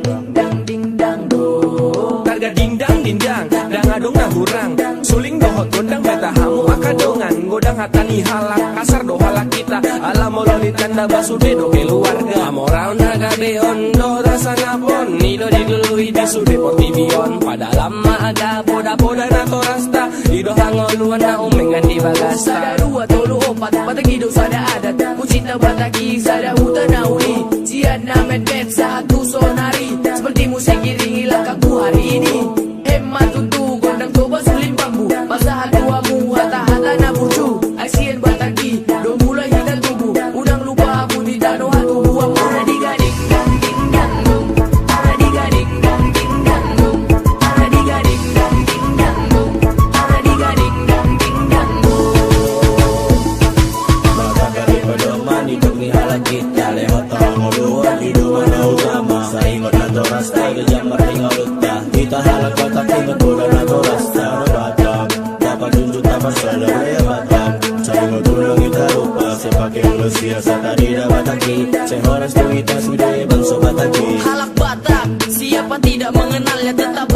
Targa dingdang dindang, dang adong na hurang. Suling dohot gondang beta hamu akadongan. Godang hatani halak, kasar do halak kita. Alam mololi tanda basude do keluarga. Amorau naga beondo rasana pon. Nido didului disude portibion. Pada lama aga boda-boda na torasta. Ido hangoluan na umengan di bagasta. Sada dua tolu opat, patagido sada adat. Kucita bataki, sada huta nauli. Cian na med-med saat ku sonari. Seperti musik iringi langkahku hari ini. Hemat tutu gondang coba sulim bambu. Basahan tuamu hata-hata na bucu. Aksien bataki, do mulai hilang tubuh. Udang lupa aku di dano hatu buang. Aradiga ding dang ding dang dong. Aradiga ding dang ding dang dong. Aradiga ding dang ding dang dong. Aradiga ding dang ding dang dong. Maka kami pedoman hidup ni halang kita. Lewat tangoluan hidup mana utama. Saingot na torasta, kejambar tinggal luta. Kita halang kotak ingat bodoh na torasta. Batam, dapat tunjuk dapat sadar ya batam. Saingot tulang kita lupa. Sepakai usia tadi dapat taki. Sehoras tu kita sudah bangsa bataki. Halak Batak, siapa tidak mengenalnya tetap